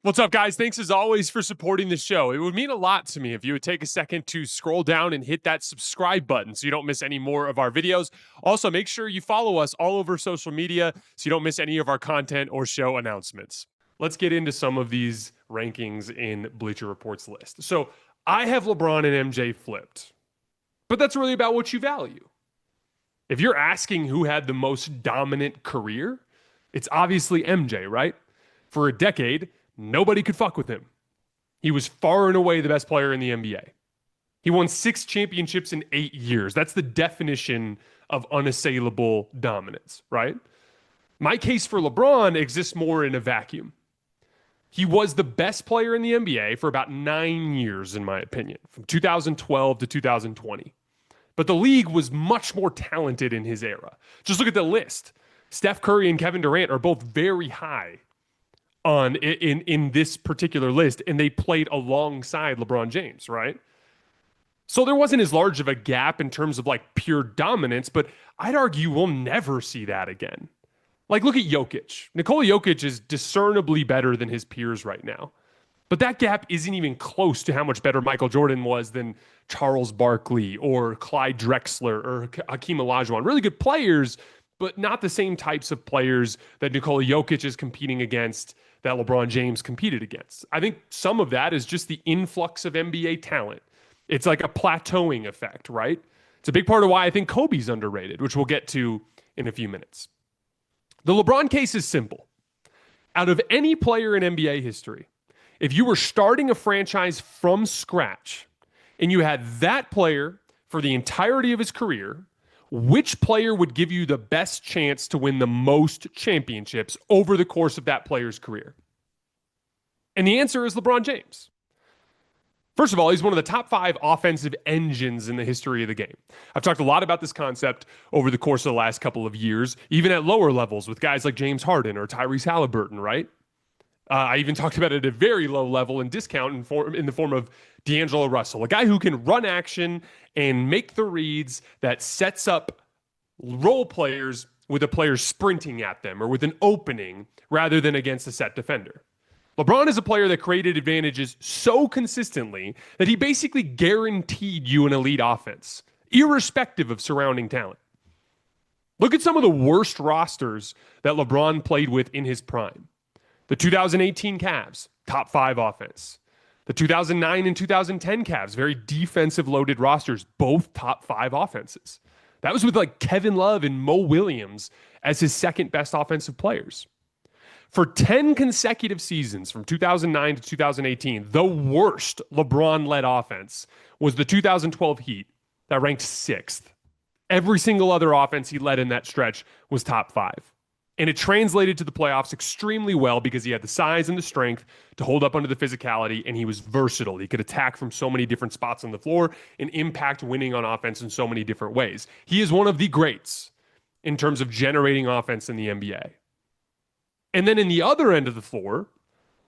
What's up, guys? Thanks as always for supporting the show. It would mean a lot to me if you would take a second to scroll down and hit that subscribe button so you don't miss any more of our videos. Also, make sure you follow us all over social media so you don't miss any of our content or show announcements. Let's get into some of these rankings in Bleacher Report's list. So I have LeBron and MJ flipped, but that's really about what you value. If you're asking who had the most dominant career, it's obviously MJ, right? For a decade, nobody could fuck with him. He was far and away the best player in the NBA. He won 6 championships in 8 years. That's the definition of unassailable dominance, right? My case for LeBron exists more in a vacuum. He was the best player in the NBA for about 9 years, in my opinion, from 2012 to 2020. But the league was much more talented in his era. Just look at the list. Steph Curry and Kevin Durant are both very high in this particular list, and they played alongside LeBron James, right? So there wasn't as large of a gap in terms of like pure dominance, but I'd argue we'll never see that again. Like, look at Jokic. Nikola Jokic is discernibly better than his peers right now. But that gap isn't even close to how much better Michael Jordan was than Charles Barkley or Clyde Drexler or Hakeem Olajuwon. Really good players, but not the same types of players that Nikola Jokic is competing against, that LeBron James competed against. I think some of that is just the influx of NBA talent. It's like a plateauing effect, right? It's a big part of why I think Kobe's underrated, which we'll get to in a few minutes. The LeBron case is simple. Out of any player in NBA history, if you were starting a franchise from scratch and you had that player for the entirety of his career, which player would give you the best chance to win the most championships over the course of that player's career? And the answer is LeBron James. First of all, he's one of the top 5 offensive engines in the history of the game. I've talked a lot about this concept over the course of the last couple of years, even at lower levels with guys like James Harden or Tyrese Halliburton, right? I even talked about it at a very low level and discount in the form of D'Angelo Russell, a guy who can run action and make the reads that sets up role players with a player sprinting at them or with an opening rather than against a set defender. LeBron is a player that created advantages so consistently that he basically guaranteed you an elite offense, irrespective of surrounding talent. Look at some of the worst rosters that LeBron played with in his prime. The 2018 Cavs, top 5 offense. The 2009 and 2010 Cavs, very defensive loaded rosters, both top 5 offenses. That was with like Kevin Love and Mo Williams as his second best offensive players. For 10 consecutive seasons from 2009 to 2018, the worst LeBron-led offense was the 2012 Heat that ranked 6th. Every single other offense he led in that stretch was top 5. And it translated to the playoffs extremely well because he had the size and the strength to hold up under the physicality, and he was versatile. He could attack from so many different spots on the floor and impact winning on offense in so many different ways. He is one of the greats in terms of generating offense in the NBA. And then in the other end of the floor,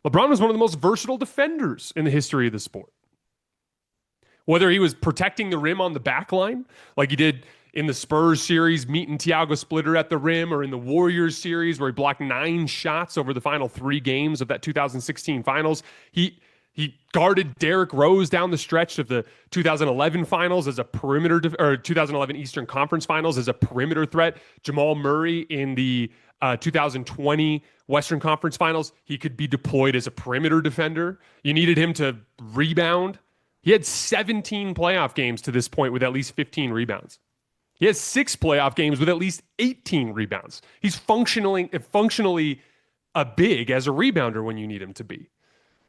LeBron was one of the most versatile defenders in the history of the sport. Whether he was protecting the rim on the back line, like he did in the Spurs series, meeting Thiago Splitter at the rim, or in the Warriors series where he blocked 9 shots over the final 3 games of that 2016 finals. He guarded Derrick Rose down the stretch of the 2011 finals as a perimeter, or 2011 Eastern Conference finals as a perimeter threat. Jamal Murray in the 2020 Western Conference finals, he could be deployed as a perimeter defender. You needed him to rebound. He had 17 playoff games to this point with at least 15 rebounds. He has 6 playoff games with at least 18 rebounds. He's functionally a big as a rebounder when you need him to be.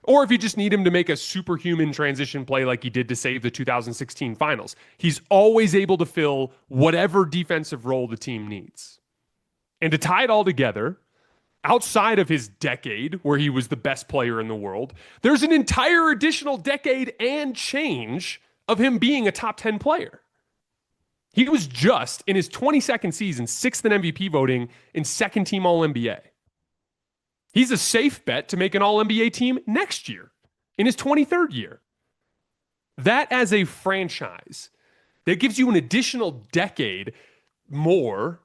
Or if you just need him to make a superhuman transition play like he did to save the 2016 finals. He's always able to fill whatever defensive role the team needs. And to tie it all together, outside of his decade where he was the best player in the world, there's an entire additional decade and change of him being a top 10 player. He was just, in his 22nd season, 6th in MVP voting and 2nd team All-NBA. He's a safe bet to make an All-NBA team next year, in his 23rd year. That as a franchise, that gives you an additional decade more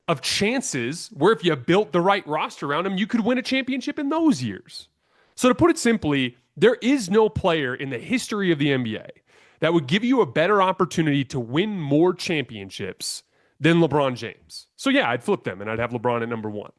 of chances where if you built the right roster around him, you could win a championship in those years. So to put it simply, there is no player in the history of the NBA that would give you a better opportunity to win more championships than LeBron James. So yeah, I'd flip them and I'd have LeBron at number 1.